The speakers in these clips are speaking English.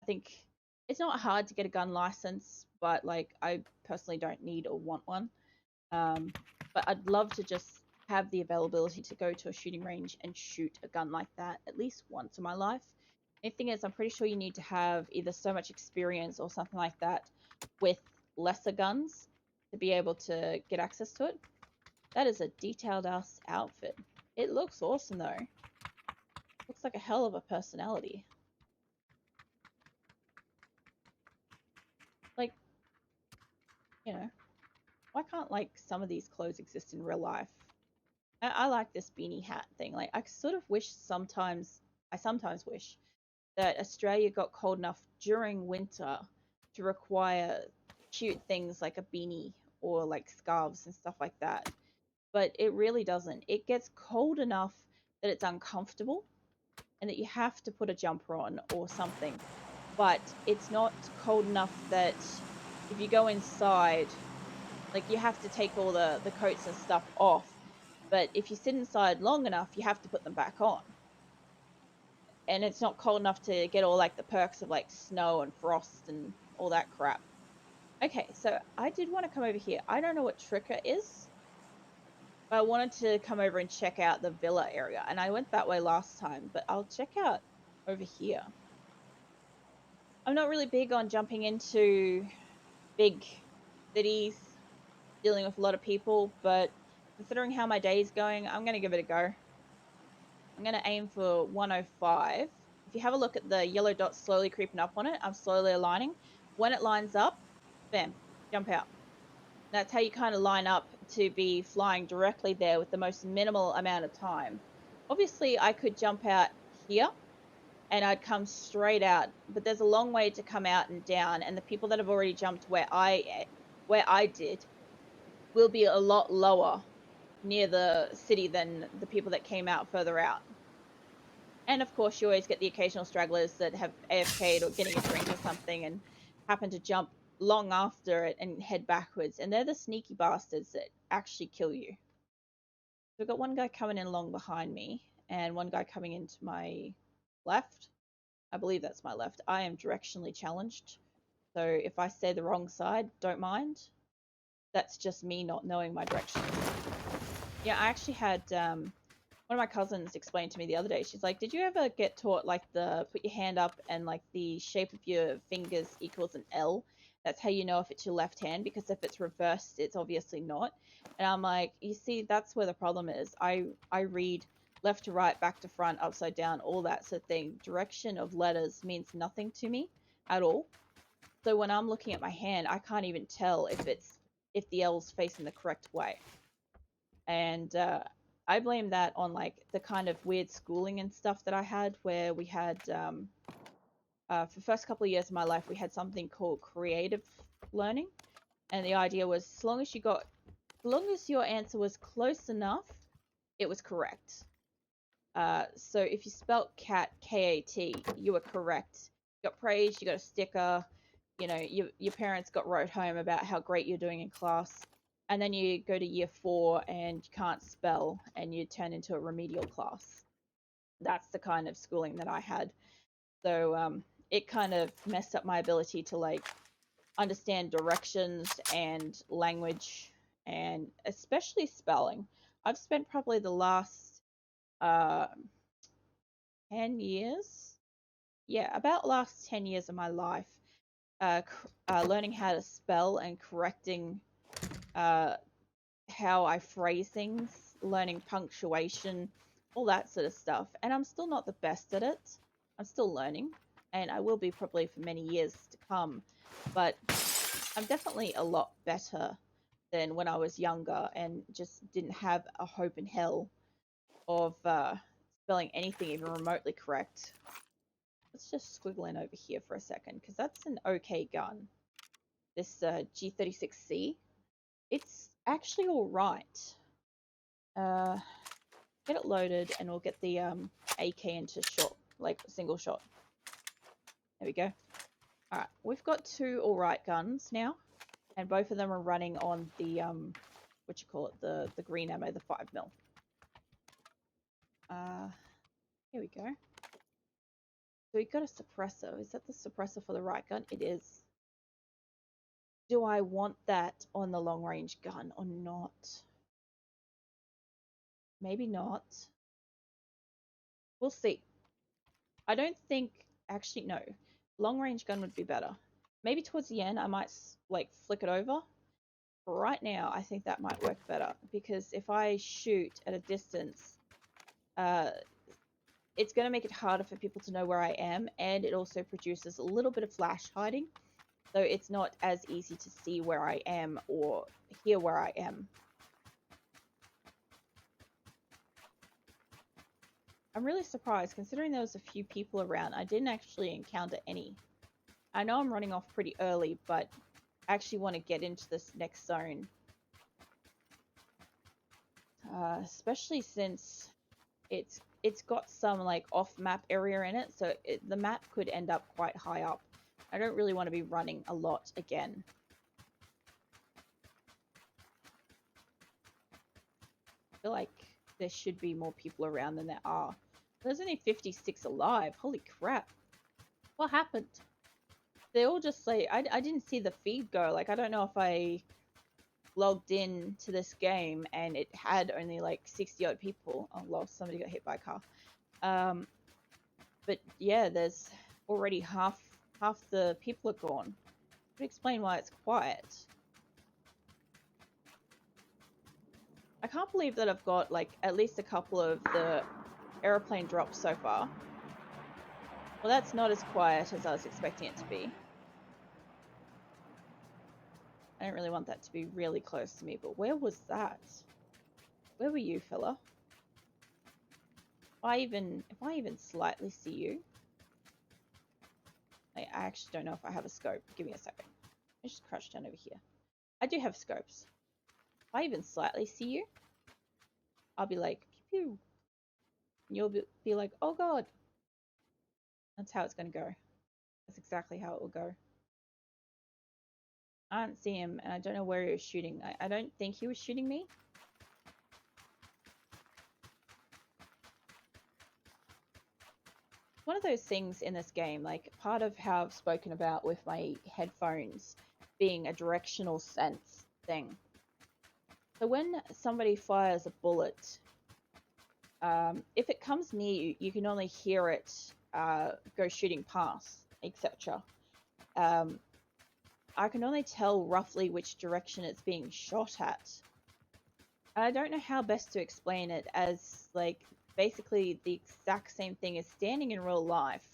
think it's not hard to get a gun license, but like I personally don't need or want one. But I'd love to just have the availability to go to a shooting range and shoot a gun like that at least once in my life. The thing is, I'm pretty sure you need to have either so much experience or something like that with lesser guns to be able to get access to it. That is a detailed ass outfit. It looks awesome though. Looks like a hell of a personality. Like, you know, why can't like some of these clothes exist in real life? I like this beanie hat thing. Like, I sort of wish sometimes, I sometimes wish that Australia got cold enough during winter to require cute things like a beanie or like scarves and stuff like that. But it really doesn't. It gets cold enough that it's uncomfortable and that you have to put a jumper on or something. But it's not cold enough that if you go inside, like you have to take all the coats and stuff off. But if you sit inside long enough, you have to put them back on. And it's not cold enough to get all like the perks of like snow and frost and all that crap. Okay, so I did want to come over here. I don't know what Tricka is, but I wanted to come over and check out the villa area. And I went that way last time, but I'll check out over here. I'm not really big on jumping into big cities, dealing with a lot of people, but considering how my day's going, I'm going to give it a go. I'm going to aim for 105. If you have a look at the yellow dot slowly creeping up on it, I'm slowly aligning. When it lines up, bam, jump out. That's how you kind of line up to be flying directly there with the most minimal amount of time. Obviously, I could jump out here and I'd come straight out, but there's a long way to come out and down, and the people that have already jumped where I did will be a lot lower near the city than the people that came out further out. And of course, you always get the occasional stragglers that have AFK'd or getting a drink or something and happen to jump long after it and head backwards. And they're the sneaky bastards that actually kill you. So we've got one guy coming in along behind me and one guy coming into my left. I believe that's my left. I am directionally challenged. So if I say the wrong side, don't mind. That's just me not knowing my directions. Yeah, I actually had one of my cousins explained to me the other day. She's like, "Did you ever get taught like the put your hand up and like the shape of your fingers equals an L? That's how you know if it's your left hand, because if it's reversed, it's obviously not." And I'm like, "You see, that's where the problem is. I read left to right, back to front, upside down, all that sort of thing. Direction of letters means nothing to me at all. So when I'm looking at my hand, I can't even tell if the L's facing the correct way." And I blame that on like the kind of weird schooling and stuff that I had, where we had for the first couple of years of my life we had something called creative learning, and the idea was as long as your answer was close enough, it was correct. So if you spelt cat K-A-T, you were correct. You got praised, you got a sticker, you know, your parents got wrote home about how great you're doing in class. And then you go to year 4 and you can't spell and you turn into a remedial class. That's the kind of schooling that I had. So it kind of messed up my ability to like understand directions and language and especially spelling. I've spent probably the last uh, 10 years, yeah, about last 10 years of my life, learning how to spell and correcting uh, how I phrase things, learning punctuation, all that sort of stuff. And I'm still not the best at it. I'm still learning, and I will be probably for many years to come. But I'm definitely a lot better than when I was younger and just didn't have a hope in hell of spelling anything even remotely correct. Let's just squiggle in over here for a second, because that's an okay gun. This G36C. It's actually alright. Get it loaded and we'll get the AK into shot, like single shot. There we go. Alright, we've got 2 alright guns now, and both of them are running on the what you call it, the green ammo, the 5mm. Here we go. So we got a suppressor. Is that the suppressor for the right gun? It is. Do I want that on the long range gun or not? Maybe not. We'll see. I don't think, actually, no. Long range gun would be better. Maybe towards the end, I might like flick it over. But right now, I think that might work better because if I shoot at a distance, uh, it's going to make it harder for people to know where I am, and it also produces a little bit of flash hiding, so it's not as easy to see where I am or hear where I am. I'm really surprised, considering there was a few people around. I didn't actually encounter any. I know I'm running off pretty early, but I actually want to get into this next zone. Especially since it's got some like off-map area in it, so the map could end up quite high up. I don't really want to be running a lot again. I feel like there should be more people around than there are. There's only 56 alive. Holy crap. What happened? They all just like, I didn't see the feed go. Like, I don't know if I logged in to this game and it had only like 60 odd people. Oh, lost. Somebody got hit by a car. But yeah, there's already half the people are gone. Could explain why it's quiet. I can't believe that I've got like at least a couple of the aeroplane drops so far. Well, that's not as quiet as I was expecting it to be. I don't really want that to be really close to me, but where was that? Where were you, fella? If I even slightly see you. I actually don't know if I have a scope. Give me a second. I just crouch down over here. I do have scopes. If I even slightly see you, I'll be like, pew pew. And you'll be like, oh god. That's how it's going to go. That's exactly how it will go. I don't see him, and I don't know where he was shooting. I don't think he was shooting me. One of those things in this game, like part of how I've spoken about with my headphones being a directional sense thing. So when somebody fires a bullet, if it comes near you, you can only hear it go shooting past, etc. I can only tell roughly which direction it's being shot at. I don't know how best to explain it, as like basically the exact same thing as standing in real life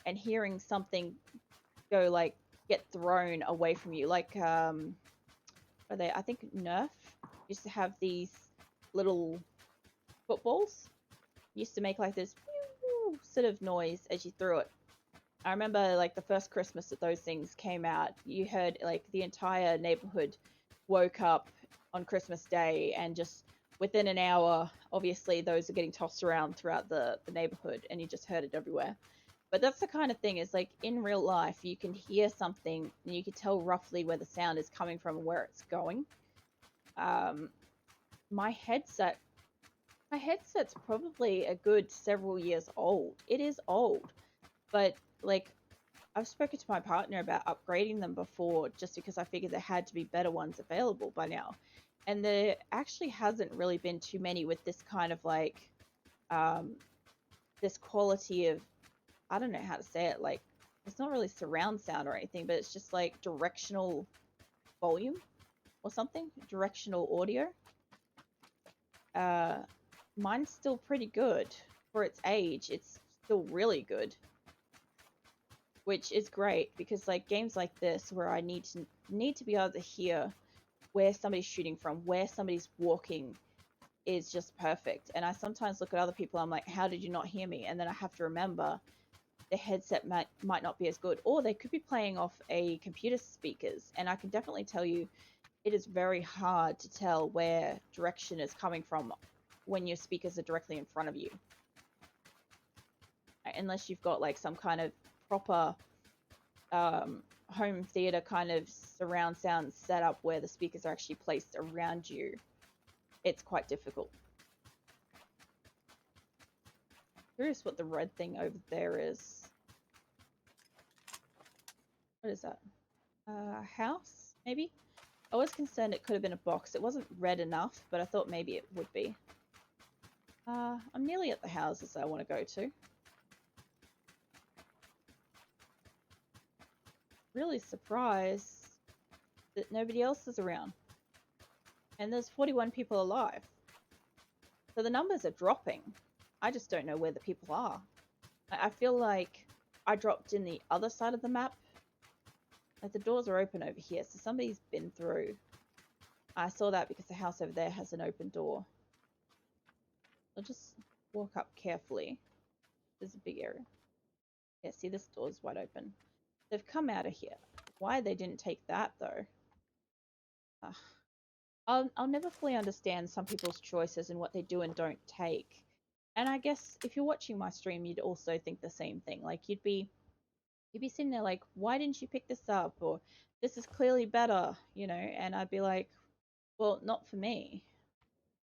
and hearing something go like get thrown away from you. Like are they, I think Nerf used to have these little footballs. Used to make like this sort of noise as you threw it. I remember like the first Christmas that those things came out, you heard like the entire neighborhood woke up on Christmas Day, and just within an hour, obviously those are getting tossed around throughout the neighborhood, and you just heard it everywhere. But that's the kind of thing, is like in real life, you can hear something and you can tell roughly where the sound is coming from and where it's going. My headset's probably a good several years old. It is old, but like I've spoken to my partner about upgrading them before, just because I figured there had to be better ones available by now. And there actually hasn't really been too many with this kind of like, this quality of, I don't know how to say it, like, it's not really surround sound or anything, but it's just like directional volume or something, directional audio. Mine's still pretty good for its age. It's still really good, which is great because like games like this where I need to be able to hear where somebody's shooting from, where somebody's walking, is just perfect. And I sometimes look at other people, I'm like, how did you not hear me? And then I have to remember the headset might not be as good, or they could be playing off a computer speakers. And I can definitely tell you, it is very hard to tell where direction is coming from when your speakers are directly in front of you. Unless you've got like some kind of proper home theater kind of surround sound setup where the speakers are actually placed around you, it's quite difficult. Curious what the red thing over there is. What is that? House, maybe? I was concerned it could have been a box. It wasn't red enough, but I thought maybe it would be. I'm nearly at the houses I want to go to. Really surprised that nobody else is around. And there's 41 people alive. So the numbers are dropping. I just don't know where the people are. I feel like I dropped in the other side of the map. Like the doors are open over here, so somebody's been through. I saw that because the house over there has an open door. I'll just walk up carefully. There's a big area. Yeah, see, this door's wide open. They've come out of here. Why they didn't take that, though? I'll never fully understand some people's choices and what they do and don't take. And I guess if you're watching my stream, you'd also think the same thing. Like, you'd be sitting there like, why didn't you pick this up? Or, this is clearly better, you know? And I'd be like, well, not for me.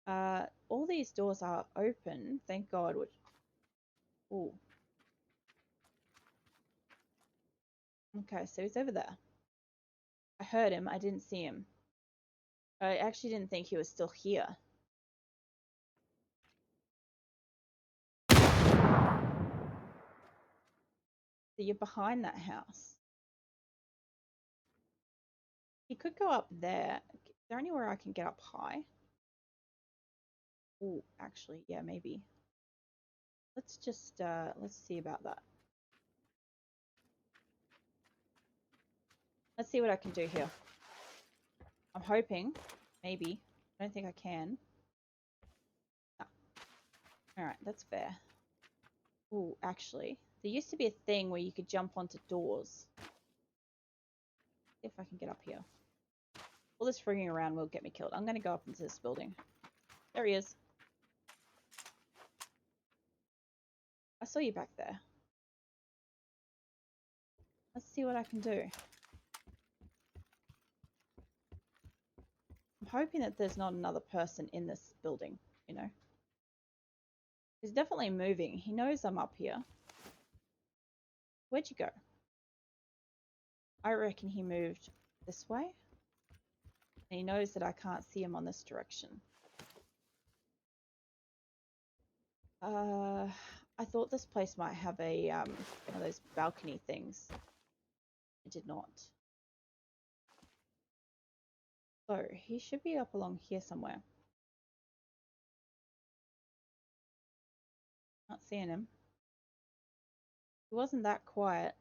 All these doors are open, thank God. Which, ooh. Okay, so he's over there. I heard him, I didn't see him. I actually didn't think he was still here. So you're behind that house. He could go up there. Is there anywhere I can get up high? Oh, actually, yeah, maybe. Let's just, let's see about that. Let's see what I can do here. I'm hoping. Maybe. I don't think I can. No. Alright, that's fair. Oh, actually, there used to be a thing where you could jump onto doors. See if I can get up here. All this frigging around will get me killed. I'm going to go up into this building. There he is. I saw you back there. Let's see what I can do. I'm hoping that there's not another person in this building, you know. He's definitely moving. He knows I'm up here. Where'd you go? I reckon he moved this way. And he knows that I can't see him on this direction. I thought this place might have a one of those balcony things. It did not. So he should be up along here somewhere. Not seeing him. He wasn't that quiet.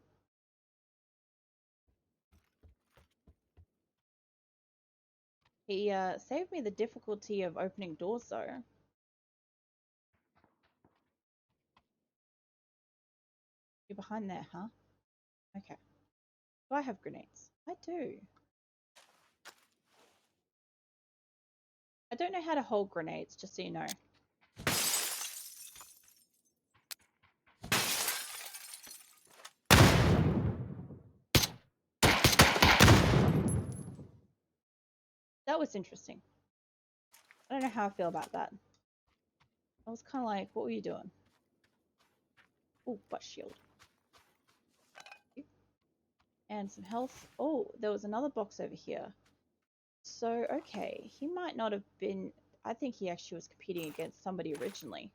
He saved me the difficulty of opening doors though. You're behind there, huh? Okay. Do I have grenades? I do. I don't know how to hold grenades, just so you know. That was interesting. I don't know how I feel about that. I was kind of like, what were you doing? Oh, butt shield. And some health. Oh, there was another box over here. So, okay, he might not have been... I think he actually was competing against somebody originally.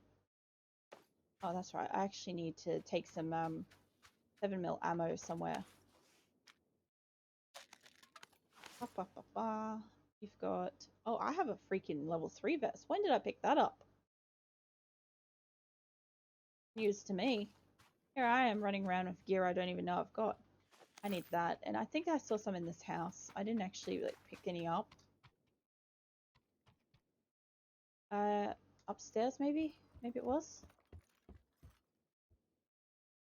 Oh, that's right. I actually need to take some 7mm ammo somewhere. Ba, ba, ba, ba. You've got... Oh, I have a freaking level 3 vest. When did I pick that up? News to me. Here I am running around with gear I don't even know I've got. I need that. And I think I saw some in this house. I didn't actually like pick any up. Upstairs maybe? Maybe it was?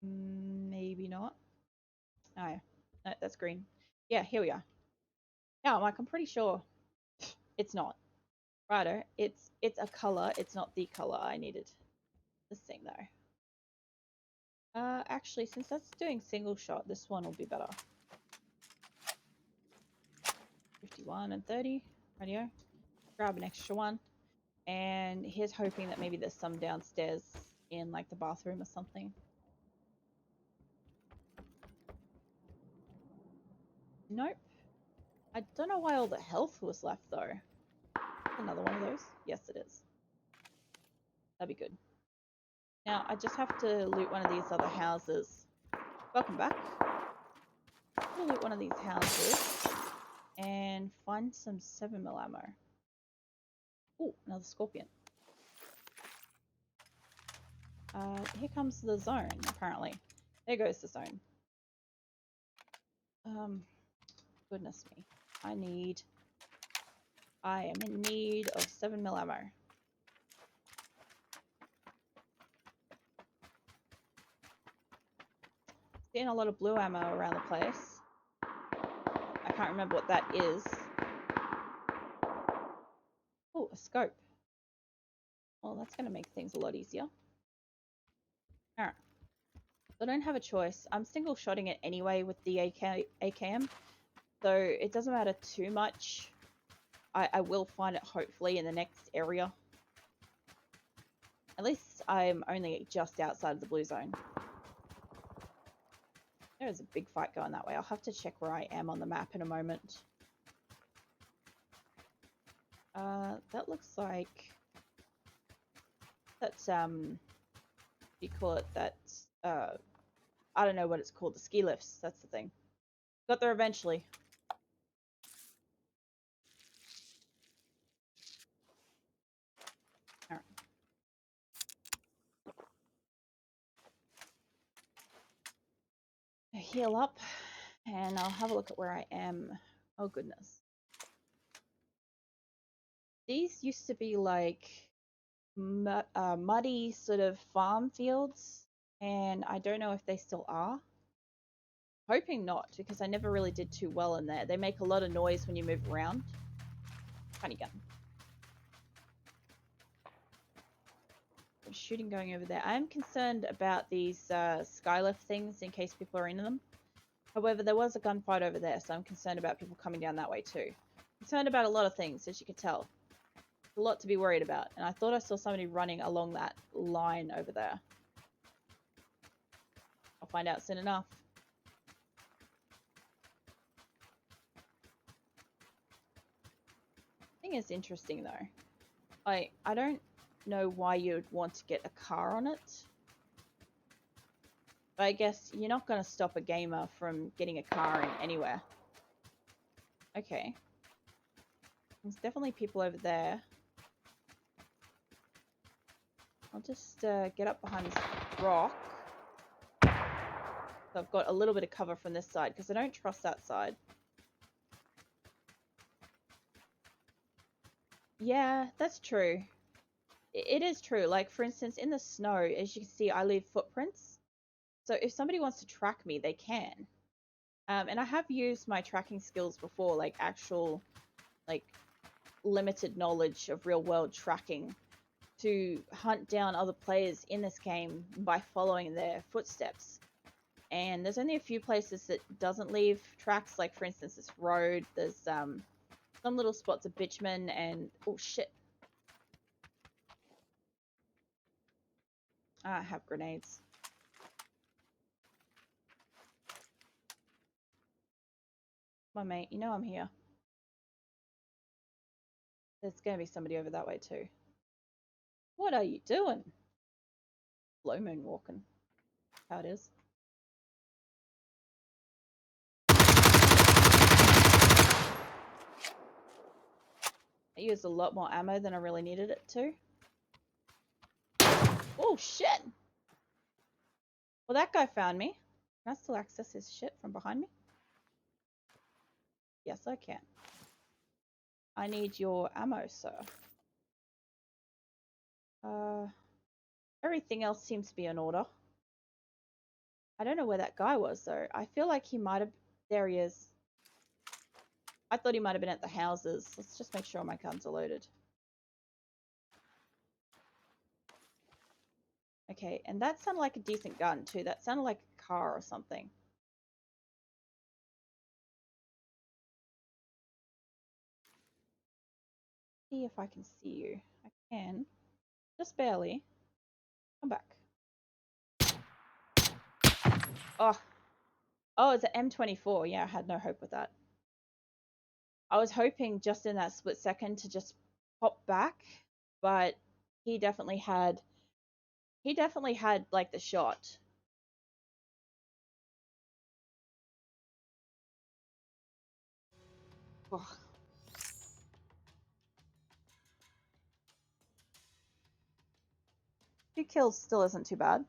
Maybe not. Oh, yeah. No, that's green. Yeah, here we are. Yeah, I'm pretty sure it's not. Righto, it's a color. It's not the color I needed. This thing though. Actually, since that's doing single shot, this one will be better. 51 and 30. Radio. Grab an extra one. And here's hoping that maybe there's some downstairs in like the bathroom or something. Nope. I don't know why all the health was left though. Another one of those? Yes, it is. That'd be good. Now, I just have to loot one of these other houses. Welcome back. I'm gonna loot one of these houses and find some 7mm ammo. Oh, another scorpion. Here comes the zone, apparently. There goes the zone. Goodness me. I am in need of 7mm ammo. Seeing a lot of blue ammo around the place. I can't remember what that is. Oh, a scope. Well, that's going to make things a lot easier. Alright. I don't have a choice. I'm single-shotting it anyway with the AKM, so it doesn't matter too much. I will find it hopefully in the next area. At least I'm only just outside of the blue zone. There is a big fight going that way. I'll have to check where I am on the map in a moment. That looks like that's you call it that I don't know what it's called, the ski lifts, that's the thing. Got there eventually. Alright. Heal up and I'll have a look at where I am. Oh goodness. These used to be like muddy sort of farm fields, and I don't know if they still are. Hoping not, because I never really did too well in there. They make a lot of noise when you move around. Funny gun. There's shooting going over there. I'm concerned about these skylift things in case people are into them. However, there was a gunfight over there, so I'm concerned about people coming down that way too. Concerned about a lot of things, as you can tell. A lot to be worried about, and I thought I saw somebody running along that line over there. I'll find out soon enough. I think it's interesting though. I don't know why you'd want to get a car on it, but I guess you're not going to stop a gamer from getting a car in anywhere. Okay. There's definitely people over there. I'll just get up behind this rock. So I've got a little bit of cover from this side, because I don't trust that side. Yeah, that's true. It is true. Like, for instance, in the snow, as you can see, I leave footprints. So if somebody wants to track me, they can. And I have used my tracking skills before, like actual, like, limited knowledge of real-world tracking to hunt down other players in this game by following their footsteps. And there's only a few places that doesn't leave tracks, like, for instance, this road. There's some little spots of bitumen and... Oh, shit. I have grenades. Come on, mate. You know I'm here. There's going to be somebody over that way, too. What are you doing? Slow moon walking. How it is. I used a lot more ammo than I really needed it to. Oh, shit! Well, that guy found me. Can I still access his shit from behind me? Yes, I can. I need your ammo, sir. Everything else seems to be in order. I don't know where that guy was, though. I feel like he might have... There he is. I thought he might have been at the houses. Let's just make sure my guns are loaded. Okay, and that sounded like a decent gun, too. That sounded like a car or something. See if I can see you. I can. Just barely. Come back. Oh, oh, it's an M24. Yeah, I had no hope with that. I was hoping just in that split second to just pop back, but he definitely had he definitely had like the shot. Oh, 2 kills still isn't too bad.